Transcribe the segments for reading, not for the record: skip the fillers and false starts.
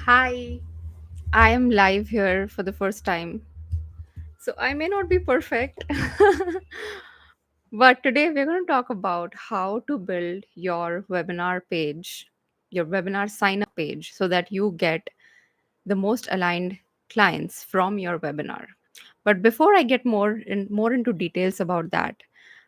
Hi, I am live here for the first time. So I may not be perfect, but today we're going to talk about how to build your webinar page, your webinar sign up page, so that you get the most aligned clients from your webinar. But before I get more into details about that,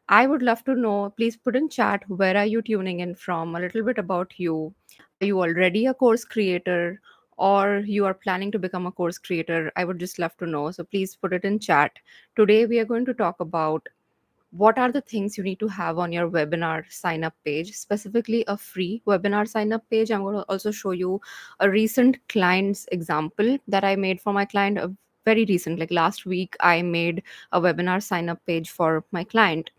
I would love to know, please put in chat where are you tuning in from, a little bit about you. Are you already a course creator or you are planning to become a course creator? I would just love to know. So please put it in chat. Today we are going to talk about what are the things you need to have on your webinar sign up page, specifically a free webinar sign up page. I'm going to also show you a recent client's example that I made for my client, a very recent, like last week I made a webinar sign up page for my client,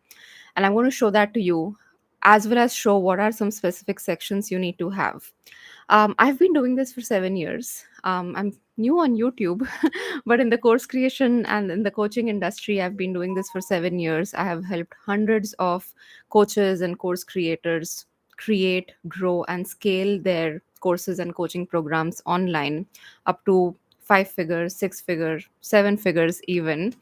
and I'm going to show that to you, as well as show what are some specific sections you need to have. I've been doing this for 7 years. I'm new on YouTube, but in the course creation and in the coaching industry, I've been doing this for 7 years. I have helped hundreds of coaches and course creators create, grow, and scale their courses and coaching programs online up to 5 figures, 6 figures, 7 figures, even.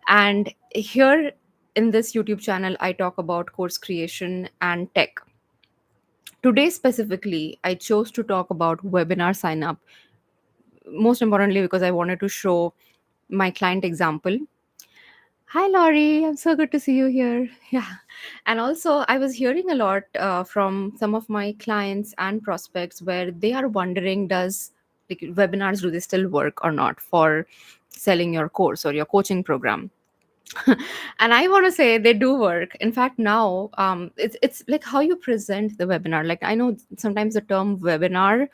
And here in this YouTube channel, I talk about course creation and tech. Today, specifically, I chose to talk about webinar sign up, most importantly, because I wanted to show my client example. Hi, Laurie. I'm so good to see you here. Yeah. And also, I was hearing a lot from some of my clients and prospects where they are wondering, does like webinars, do they still work or not for selling your course or your coaching program? And I want to say they do work. In fact, now it's like how you present the webinar. Like, I know sometimes the term webinar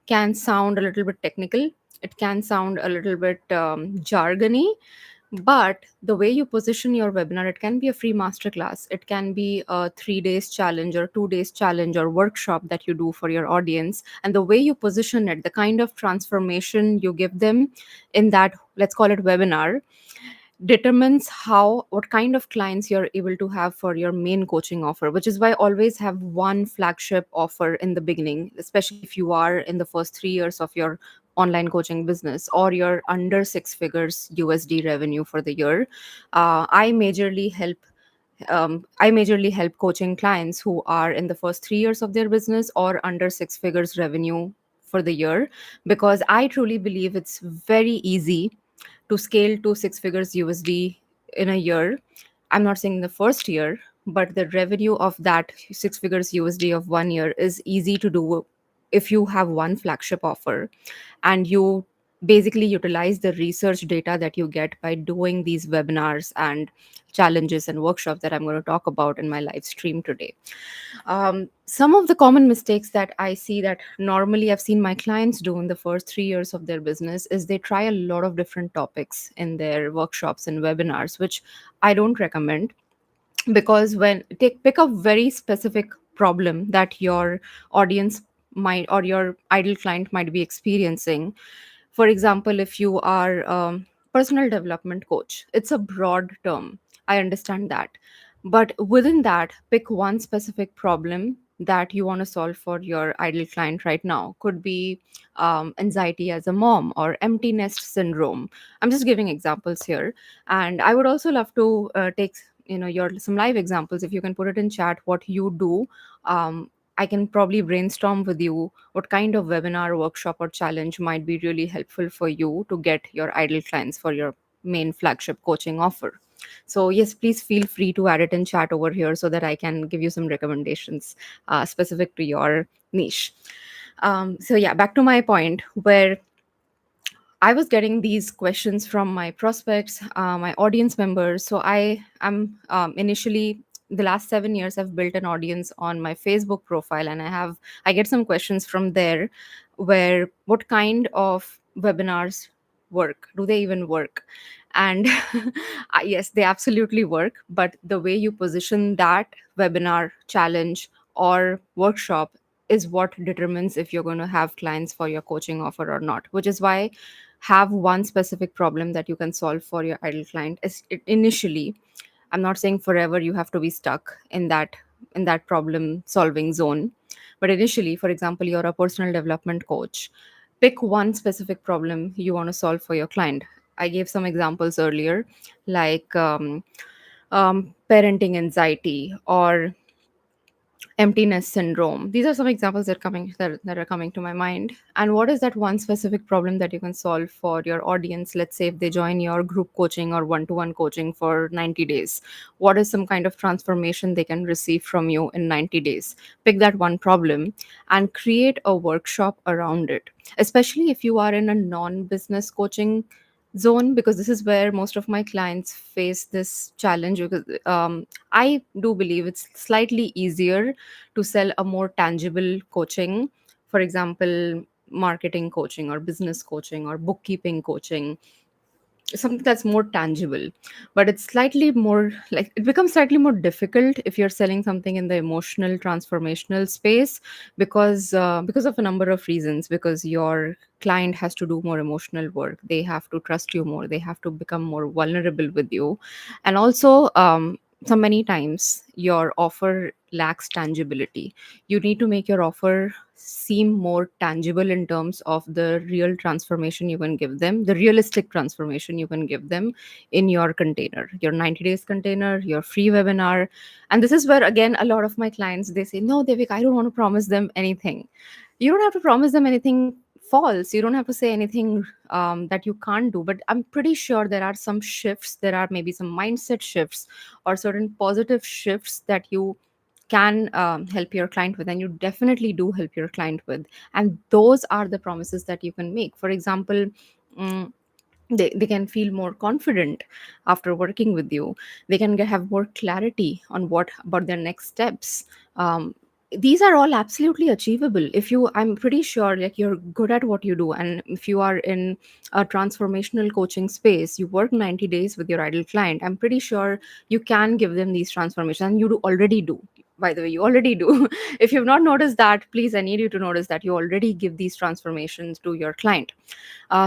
can sound a little bit technical, it can sound a little bit jargony, but the way you position your webinar, it can be a free masterclass, it can be a 3 days challenge or 2 days challenge or workshop that you do for your audience. And the way you position it, the kind of transformation you give them in that, let's call it webinar, determines how, what kind of clients you're able to have for your main coaching offer, which is why I always have one flagship offer in the beginning, especially if you are in the first 3 years of your online coaching business or you're under 6 figures USD revenue for the year. I majorly help coaching clients who are in the first 3 years of their business or under 6 figures revenue for the year, because I truly believe it's very easy to scale to 6 figures USD in a year. I'm not saying the first year, but the revenue of that 6 figures USD of 1 year is easy to do if you have one flagship offer and you basically utilize the research data that you get by doing these webinars and challenges and workshops that I'm going to talk about in my live stream today. Some of the common mistakes that I see that normally I've seen my clients do in the first 3 years of their business is they try a lot of different topics in their workshops and webinars, which I don't recommend, because when take pick a very specific problem that your audience might or your ideal client might be experiencing. For example, if you are a personal development coach, it's a broad term, I understand that, but within that, pick one specific problem that you want to solve for your ideal client right now. Could be anxiety as a mom or empty nest syndrome. I'm just giving examples here, and I would also love to take your some live examples. If you can put it in chat what you do, I can probably brainstorm with you what kind of webinar, workshop, or challenge might be really helpful for you to get your ideal clients for your main flagship coaching offer. So, yes, please feel free to add it in chat over here so that I can give you some recommendations specific to your niche. So, yeah, back to my point where I was getting these questions from my prospects, my audience members. So I am initially, the last 7 years I've built an audience on my Facebook profile, and I get some questions from there, where what kind of webinars work? Do they even work? And yes, they absolutely work. But the way you position that webinar, challenge, or workshop is what determines if you're going to have clients for your coaching offer or not, which is why have one specific problem that you can solve for your ideal client is initially. I'm not saying forever you have to be stuck in that problem solving zone, but initially, for example, you're a personal development coach, Pick one specific problem you want to solve for your client. I gave some examples earlier, like parenting anxiety or emptiness syndrome. These are some examples that are coming to my mind. And what is that one specific problem that you can solve for your audience? Let's say if they join your group coaching or one-to-one coaching for 90 days, what is some kind of transformation they can receive from you in 90 days? Pick that one problem and create a workshop around it, especially if you are in a non-business coaching zone, because this is where most of my clients face this challenge. Because I do believe it's slightly easier to sell a more tangible coaching, for example, marketing coaching or business coaching or bookkeeping coaching, something that's more tangible. But it's slightly more like, it becomes slightly more difficult if you're selling something in the emotional transformational space, because of a number of reasons. Because your client has to do more emotional work, they have to trust you more, they have to become more vulnerable with you. And also, so many times your offer lacks tangibility. You need to make your offer seem more tangible in terms of the real transformation you can give them, the realistic transformation you can give them in your container, your 90 days container, your free webinar. And this is where, again, a lot of my clients, they say, no, Devik, I don't want to promise them anything. You don't have to promise them anything false. You don't have to say anything that you can't do. But I'm pretty sure there are some shifts, there are maybe some mindset shifts or certain positive shifts that you can help your client with, and you definitely do help your client with. And those are the promises that you can make. For example, mm, they can feel more confident after working with you. They can have more clarity on what about their next steps. These are all absolutely achievable if you, I'm pretty sure, like, you're good at what you do, and if you are in a transformational coaching space, you work 90 days with your ideal client, I'm pretty sure you can give them these transformations. And you do already do, by the way, you already do. If you've not noticed that, please, I need you to notice that you already give these transformations to your client.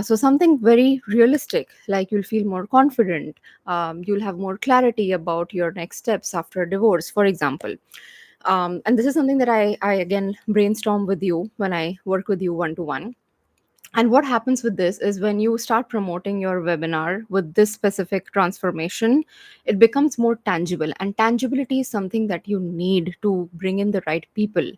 So something very realistic, like you'll feel more confident, you'll have more clarity about your next steps after a divorce, for example. And this is something that I again brainstorm with you when I work with you one to one. And what happens with this is, when you start promoting your webinar with this specific transformation, it becomes more tangible. And tangibility is something that you need to bring in the right people.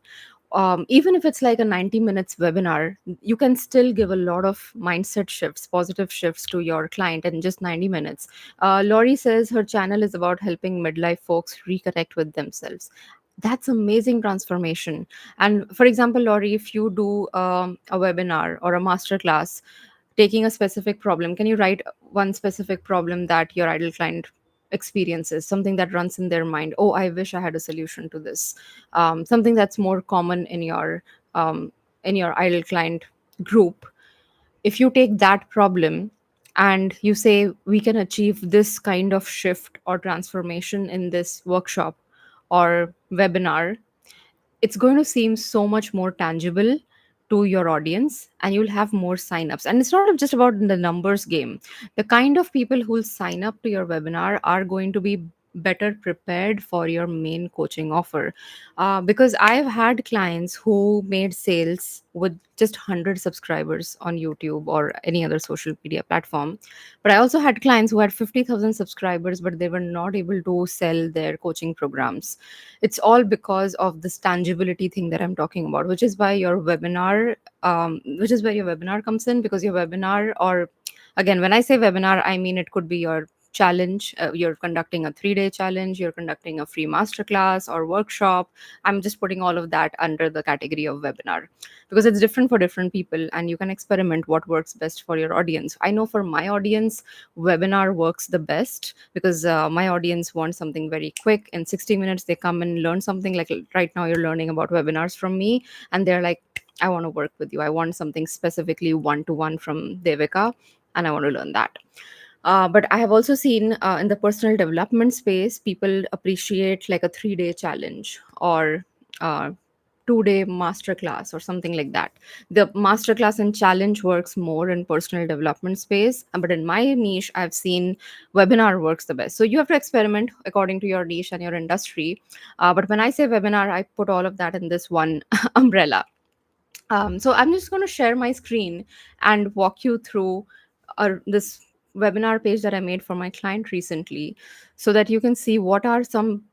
Even if it's like a 90 minutes webinar, you can still give a lot of mindset shifts, positive shifts to your client in just 90 minutes. Laurie says her channel is about helping midlife folks reconnect with themselves. That's amazing transformation. And for example, Laurie, if you do a webinar or a master class taking a specific problem, can you write one specific problem that your ideal client experiences, something that runs in their mind? Oh, I wish I had a solution to this. Something that's more common um, in your ideal client group. If you take that problem and you say, we can achieve this kind of shift or transformation in this workshop or webinar, it's going to seem so much more tangible to your audience, and you'll have more signups. And it's not just about the numbers game. The kind of people who will sign up to your webinar are going to be better prepared for your main coaching offer. Because I've had clients who made sales with just 100 subscribers on YouTube or any other social media platform. But I also had clients who had 50,000 subscribers, but they were not able to sell their coaching programs. It's all because of this tangibility thing that I'm talking about, which is why your webinar, which is where your webinar comes in. Because your webinar, or again, when I say webinar, I mean it could be your challenge. You're conducting a 3-day challenge, you're conducting a free masterclass or workshop. I'm just putting all of that under the category of webinar, because it's different for different people and you can experiment what works best for your audience. I know for my audience, webinar works the best, because my audience wants something very quick. In 60 minutes they come and learn something. Like right now you're learning about webinars from me, and they're like, I want to work with you, I want something specifically one to one from Devika, and I want to learn that. But I have also seen in the personal development space, people appreciate like a 3-day challenge or uh, 2-day masterclass or something like that. The masterclass and challenge works more in personal development space, but in my niche, I've seen webinar works the best. So you have to experiment according to your niche and your industry. But when I say webinar, I put all of that in this one umbrella. So I'm just going to share my screen and walk you through this webinar page that I made for my client recently, so that you can see what are some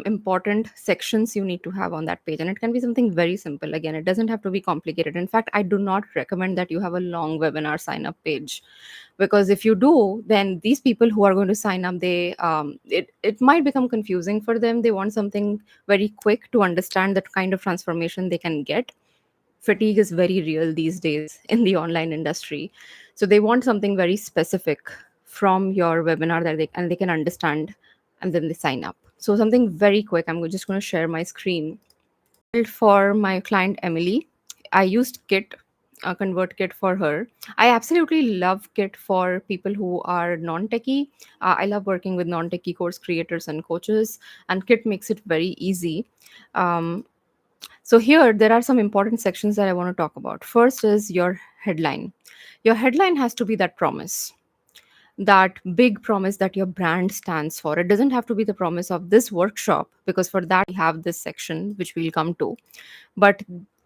important sections you need to have on that page. And it can be something very simple. Again, it doesn't have to be complicated. In fact, I do not recommend that you have a long webinar sign up page, because if you do, then these people who are going to sign up, it might become confusing for them. They want something very quick to understand that kind of transformation they can get. Fatigue is very real these days in the online industry, so they want something very specific from your webinar that they can understand, and then they sign up. So something very quick, just going to share my screen. For my client Emily, I used Kit, Convert Kit for her. I absolutely love Kit for people who are non-techie. I love working with non-techie course creators and coaches, and Kit makes it very easy. um, so here there are some important sections that I want to talk about. First is your headline. Your headline has to be that promise, that big promise that your brand stands for. It doesn't have to be the promise of this workshop, because for that we have this section which we'll come to. But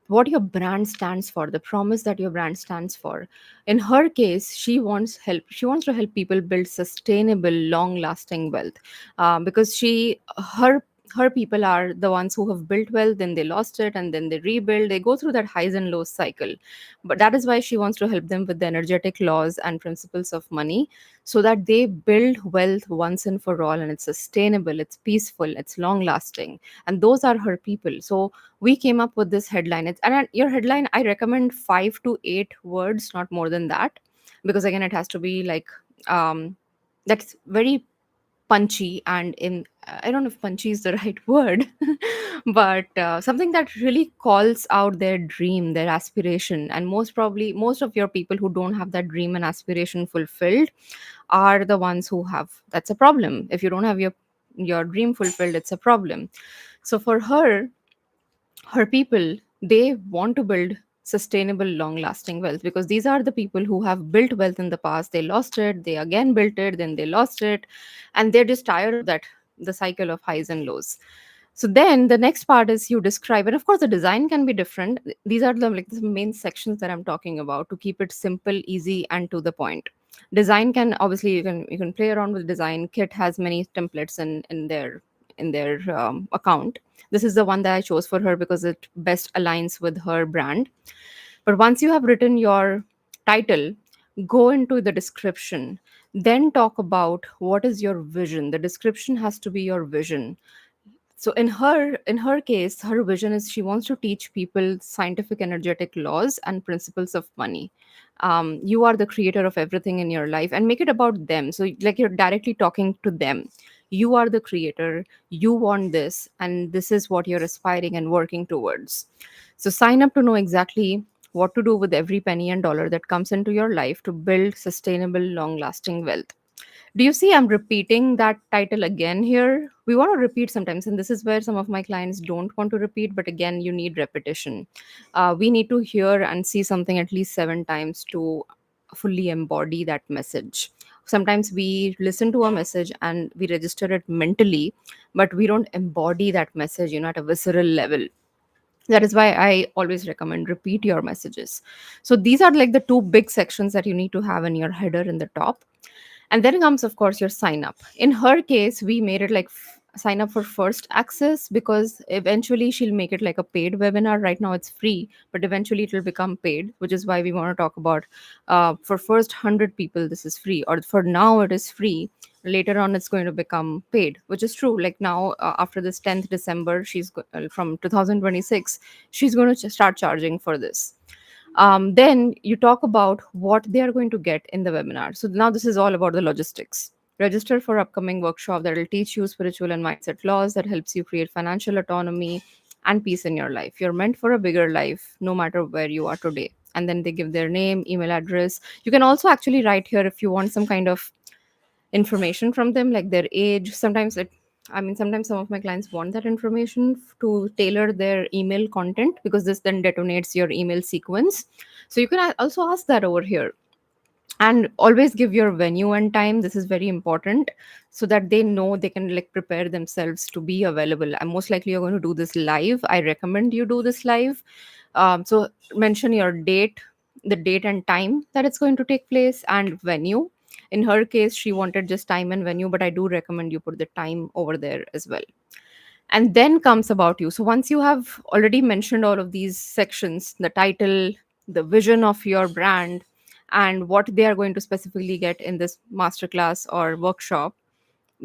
what your brand stands for, the promise that your brand stands for. In her case, she wants to help people build sustainable, long lasting wealth. Because her people are the ones who have built wealth, then they lost it, and then they rebuild. They go through that highs and lows cycle. But that is why she wants to help them with the energetic laws and principles of money, so that they build wealth once and for all, and it's sustainable, it's peaceful, it's long lasting. And those are her people. So we came up with this headline. Your headline, I recommend 5 to 8 words, not more than that, because again, it has to be like, that's very punchy, and in I don't know if punchy is the right word, but something that really calls out their dream, their aspiration. And most probably, most of your people who don't have that dream and aspiration fulfilled are the ones who have, that's a problem. If you don't have your dream fulfilled, it's a problem. So for her people, they want to build sustainable, long lasting wealth, because these are the people who have built wealth in the past. They lost it, they again built it, then they lost it, and they're just tired of that, the cycle of highs and lows. So then the next part is you describe, and of course the design can be different. These are the main sections that I'm talking about, to keep it simple, easy, and to the point. Design can, obviously, you can play around with design. Kit has many templates in their account. This is the one that I chose for her because it best aligns with her brand. But once you have written your title, go into the description, then talk about what is your vision. The description has to be your vision. So in her case, her vision is she wants to teach people scientific energetic laws and principles of money. You are the creator of everything in your life, and make it about them. So like you're directly talking to them. You are the creator, you want this, and this is what you're aspiring and working towards. So sign up to know exactly what to do with every penny and dollar that comes into your life to build sustainable, long lasting wealth. Do you see I'm repeating that title again here? We want to repeat sometimes, and this is where some of my clients don't want to repeat, but again, you need repetition. We need to hear and see something at least 7 times to fully embody that message. Sometimes we listen to a message and we register it mentally, but we don't embody that message, at a visceral level. That is why I always recommend repeat your messages. So these are like the two big sections that you need to have in your header in the top. And then comes, of course, your sign up. In her case, we made it like sign up for first access, because eventually she'll make it like a paid webinar. Right now it's free, but eventually it will become paid, which is why we want to talk about, for first 100 people this is free, or for now it is free. Later on it's going to become paid, which is true. Like now, after this 10th December, from 2026, she's going to start charging for this. Then you talk about what they are going to get in the webinar. So now this is all about the logistics. Register for upcoming workshop that will teach you spiritual and mindset laws that helps you create financial autonomy and peace in your life. You're meant for a bigger life, no matter where you are today. And then they give their name, email address. You can also actually write here if you want some kind of information from them, like their age. Sometimes some of my clients want that information to tailor their email content, because this then detonates your email sequence. So you can also ask that over here. And always give your venue and time. This is very important, so that they know they can like prepare themselves to be available. And most likely you're going to do this live. I recommend you do this live. So mention your date, the date and time that it's going to take place, and venue. In her case, she wanted just time and venue, but I do recommend you put the time over there as well. And then comes about you. So once you have already mentioned all of these sections, the title, the vision of your brand, and what they are going to specifically get in this masterclass or workshop,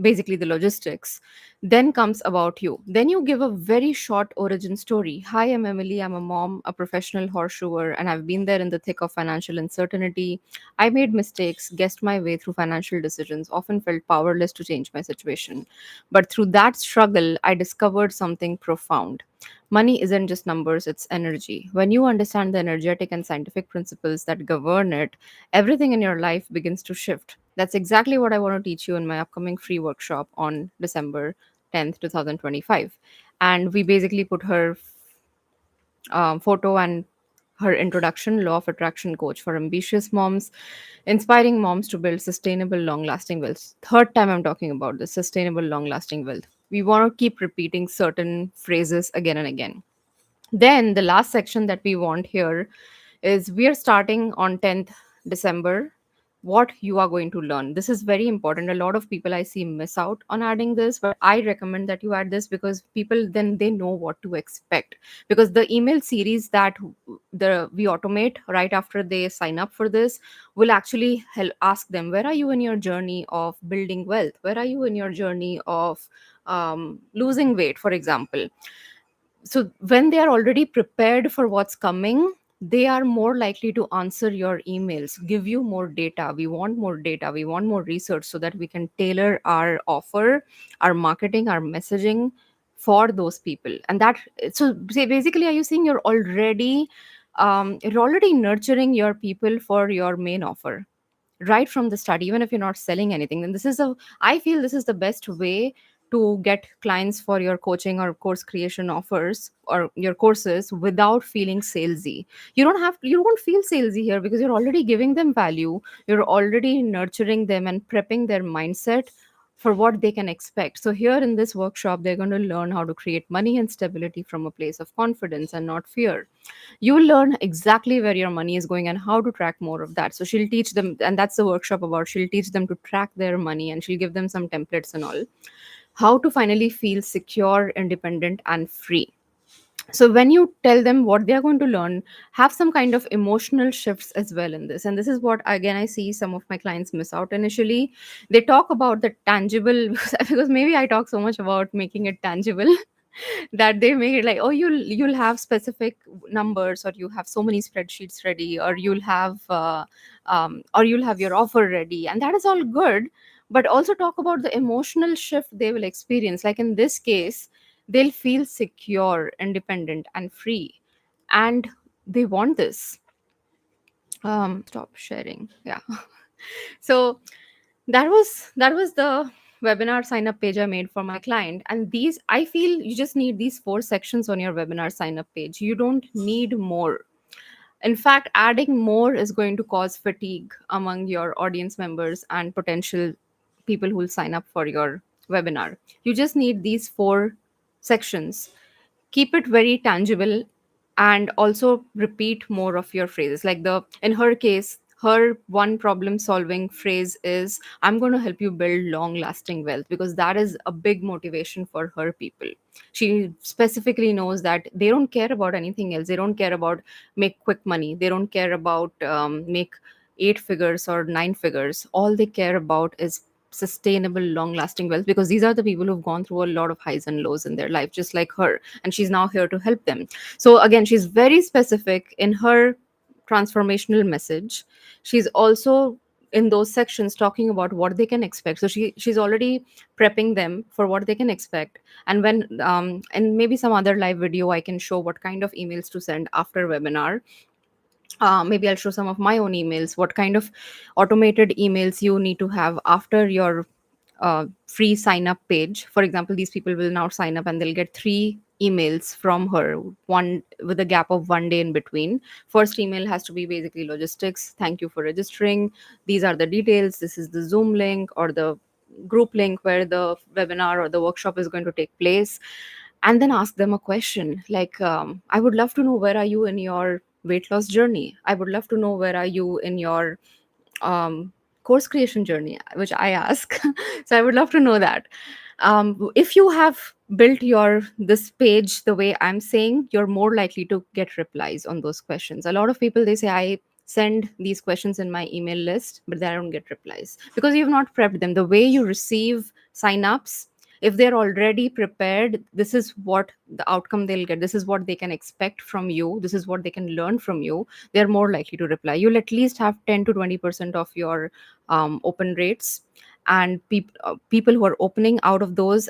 basically the logistics, then comes about you. Then you give a very short origin story. Hi, I'm Emily. I'm a mom, a professional horseshoer, and I've been there in the thick of financial uncertainty. I made mistakes, guessed my way through financial decisions, often felt powerless to change my situation. But through that struggle, I discovered something profound. Money isn't just numbers, it's energy. When you understand the energetic and scientific principles that govern it, everything in your life begins to shift. That's exactly what I want to teach you in my upcoming free workshop on December 10th, 2025. And we basically put her photo and her introduction, Law of Attraction Coach for Ambitious Moms, inspiring moms to build sustainable, long lasting wealth. Third time I'm talking about this sustainable, long lasting wealth. We want to keep repeating certain phrases again and again. Then the last section that we want here is we are starting on 10th December. What you are going to learn. This is very important. A lot of people I see miss out on adding this, but I recommend that you add this because people then they know what to expect. Because the email series that the we automate right after they sign up for this will actually help ask them, where are you in your journey of building wealth? Where are you in your journey of losing weight, for example? So when they are already prepared for what's coming, they are more likely to answer your emails, give you more data. We want more data, we want more research, so that we can tailor our offer, our marketing, our messaging for those people. And that, so say basically, are you saying you're already nurturing your people for your main offer right from the start, even if you're not selling anything? Then this is a, I feel this is the best way to get clients for your coaching or course creation offers or your courses without feeling salesy. You won't feel salesy here because you're already giving them value, you're already nurturing them and prepping their mindset for what they can expect. So here in this workshop, they're going to learn how to create money and stability from a place of confidence and not fear. You'll learn exactly where your money is going and how to track more of that. So she'll teach them, and that's the workshop about, she'll teach them to track their money, and she'll give them some templates and all, how to finally feel secure, independent, and free. So when you tell them what they are going to learn, have some kind of emotional shifts as well in this. And this is what again I see some of my clients miss out initially. They talk about the tangible because maybe I talk so much about making it tangible that they make it like, oh, you'll have specific numbers, or you have so many spreadsheets ready, or you'll have your offer ready, and that is all good. But also talk about the emotional shift they will experience. Like in this case, they'll feel secure, independent, and free, and they want this. Stop sharing. Yeah. So that was the webinar sign up page I made for my client. And these, I feel you just need these four sections on your webinar sign up page. You don't need more. In fact, adding more is going to cause fatigue among your audience members and potential people who will sign up for your webinar. You just need these four sections. Keep it very tangible, and also repeat more of your phrases. Like the in her case, her one problem solving phrase is, I'm going to help you build long lasting wealth, because that is a big motivation for her people. She specifically knows that they don't care about anything else. They don't care about make quick money. They don't care about make 8 figures or 9 figures. All they care about is sustainable, long lasting wealth, because these are the people who've gone through a lot of highs and lows in their life, just like her. And she's now here to help them. So again, she's very specific in her transformational message. She's also in those sections talking about what they can expect. So she's already prepping them for what they can expect. And when and maybe some other live video I can show what kind of emails to send after webinar. Maybe I'll show some of my own emails, what kind of automated emails you need to have after your free sign up page. For example, these people will now sign up and they'll get 3 emails from her, one with a gap of 1 day in between. First email has to be basically logistics. Thank you for registering. These are the details. This is the Zoom link or the group link where the webinar or the workshop is going to take place. and then ask them a question like, I would love to know, where are you in your weight loss journey? I would love to know, where are you in your um, course creation journey, which I ask. So I would love to know that. If you have built your this page the way I'm saying, you're more likely to get replies on those questions. A lot of people, they say, I send these questions in my email list, but they don't get replies because you've not prepped them. The way you receive signups, if they're already prepared, this is what the outcome they'll get, this is what they can expect from you, this is what they can learn from you, they're more likely to reply. You'll at least have 10 to 20% of your open rates, and people who are opening out of those,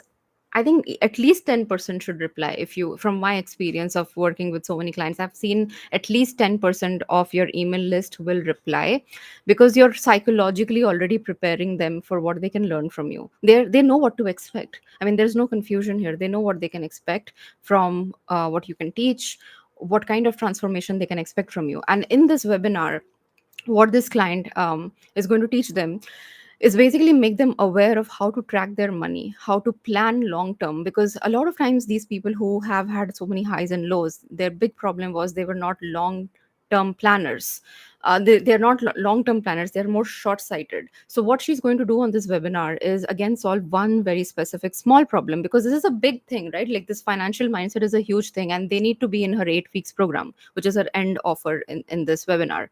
I think at least 10% should reply. If you, from my experience of working with so many clients, I've seen at least 10% of your email list will reply, because you're psychologically already preparing them for what they can learn from you. They know what to expect. I mean, there's no confusion here. They know what they can expect from what you can teach, what kind of transformation they can expect from you. And in this webinar, what this client is going to teach them is basically make them aware of how to track their money, how to plan long term. Because a lot of times, these people who have had so many highs and lows, their big problem was they were not long term planners. They're not long term planners, they're more short sighted. So, what she's going to do on this webinar is again solve one very specific small problem, because this is a big thing, right? Like, this financial mindset is a huge thing, and they need to be in her 8 weeks program, which is her end offer in this webinar,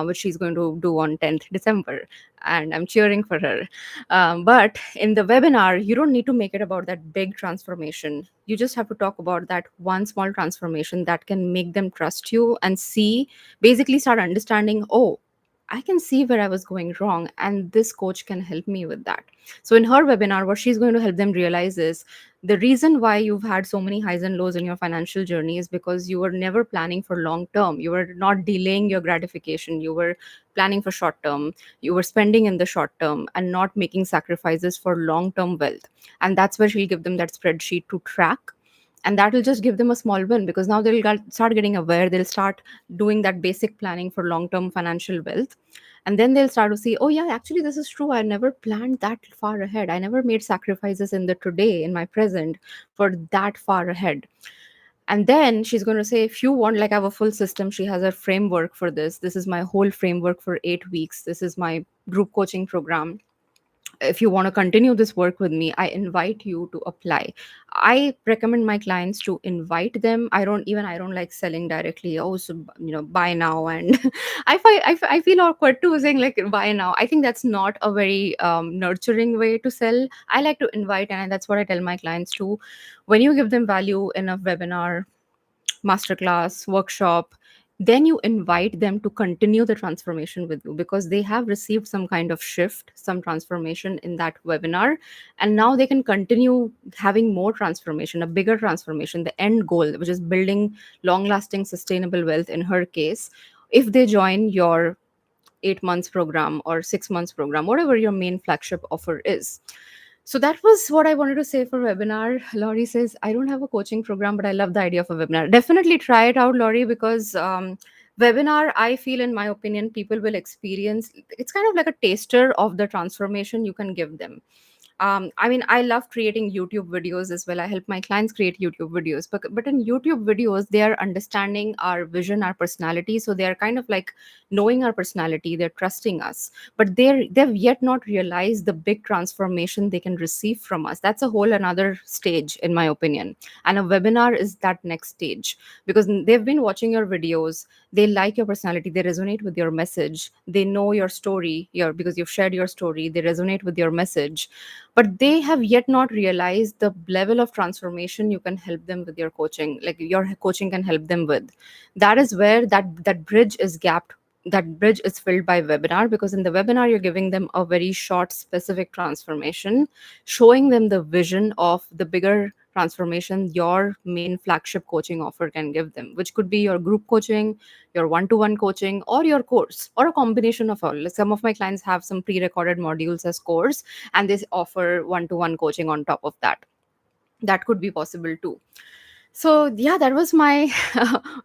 which she's going to do on 10th December. And I'm cheering for her. But in the webinar, you don't need to make it about that big transformation. You just have to talk about that one small transformation that can make them trust you and see, basically start understanding, oh, I can see where I was going wrong, and this coach can help me with that. So, in her webinar, what she's going to help them realize is the reason why you've had so many highs and lows in your financial journey is because you were never planning for long term. You were not delaying your gratification. You were planning for short term. You were spending in the short term and not making sacrifices for long term wealth. And that's where she'll give them that spreadsheet to track. And that will just give them a small win, because now they'll start getting aware. They'll start doing that basic planning for long term financial wealth. And then they'll start to see, oh, yeah, actually, this is true. I never planned that far ahead. I never made sacrifices in the today, in my present, for that far ahead. And then she's going to say, if you want, like, I have a full system. She has a framework for this. This is my whole framework for 8 weeks. This is my group coaching program. If you want to continue this work with me, I invite you to apply. I recommend my clients to invite them. I don't like selling directly, oh, so buy now. And I feel awkward too saying like buy now. I think that's not a very nurturing way to sell. I like to invite, and that's what I tell my clients too. When you give them value in a webinar, masterclass, workshop, then you invite them to continue the transformation with you, because they have received some kind of shift, some transformation in that webinar. And now they can continue having more transformation, a bigger transformation, the end goal, which is building long lasting, sustainable wealth in her case, if they join your 8 months program or 6 months program, whatever your main flagship offer is. So that was what I wanted to say for webinar. Laurie says, I don't have a coaching program, but I love the idea of a webinar. Definitely try it out, Laurie, because webinar, I feel, in my opinion, people will experience, it's kind of like a taster of the transformation you can give them. I mean, I love creating YouTube videos as well. I help my clients create YouTube videos, but in YouTube videos, they are understanding our vision, our personality. So they are kind of like knowing our personality. They're trusting us, but they've yet not realized the big transformation they can receive from us. That's a whole another stage, in my opinion. And a webinar is that next stage, because they've been watching your videos. They like your personality. They resonate with your message. They know your story. Because you've shared your story. They resonate with your message, but they have yet not realized the level of transformation you can help them with your coaching, like your coaching can help them with. That is where that bridge is gapped. That bridge is filled by webinar, because in the webinar you're giving them a very short specific transformation, showing them the vision of the bigger transformation your main flagship coaching offer can give them, which could be your group coaching, your one-to-one coaching, or your course, or a combination of all. Like, some of my clients have some pre-recorded modules as course, and they offer one-to-one coaching on top of that. That could be possible too. So yeah, that was my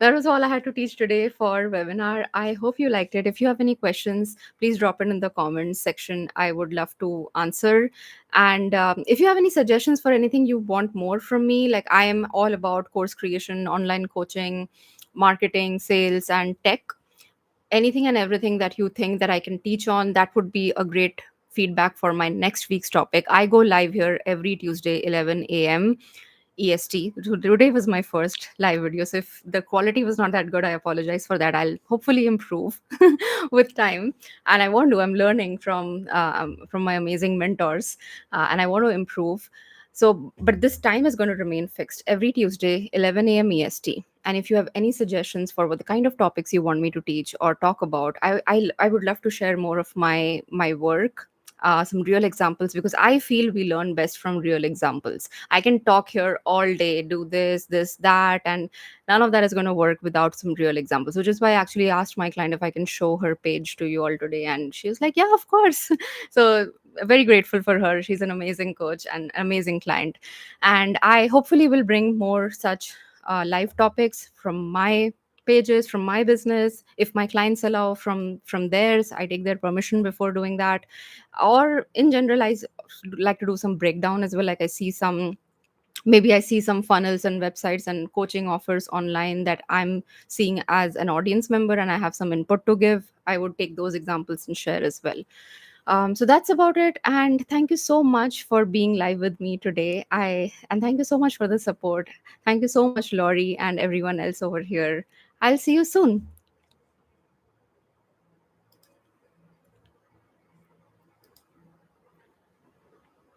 that was all I had to teach today for webinar. I hope you liked it. If you have any questions, please drop it in the comments section. I would love to answer. And if you have any suggestions for anything you want more from me, like I am all about course creation, online coaching, marketing, sales, and tech. Anything and everything that you think that I can teach on, that would be a great feedback for my next week's topic. I go live here every Tuesday, 11 a.m. EST. Today was my first live video. So if the quality was not that good, I apologize for that. I'll hopefully improve with time. And I want to. I'm learning from my amazing mentors, and I want to improve. So, but this time is going to remain fixed every Tuesday, 11 a.m. EST. And if you have any suggestions for what the kind of topics you want me to teach or talk about, I would love to share more of my work, some real examples, because I feel we learn best from real examples. I can talk here all day, do this, that, and none of that is going to work without some real examples, which is why I actually asked my client if I can show her page to you all today. And she was like, yeah, of course. So, very grateful for her. She's an amazing coach and amazing client. And I hopefully will bring more such live topics from my pages, from my business. If my clients allow, from theirs, I take their permission before doing that. Or in general, like to do some breakdown as well. Like I see some, maybe I see some funnels and websites and coaching offers online that I'm seeing as an audience member, and I have some input to give. I would take those examples and share as well. So that's about it. And thank you so much for being live with me today. And thank you so much for the support. Thank you so much, Laurie, and everyone else over here. I'll see you soon.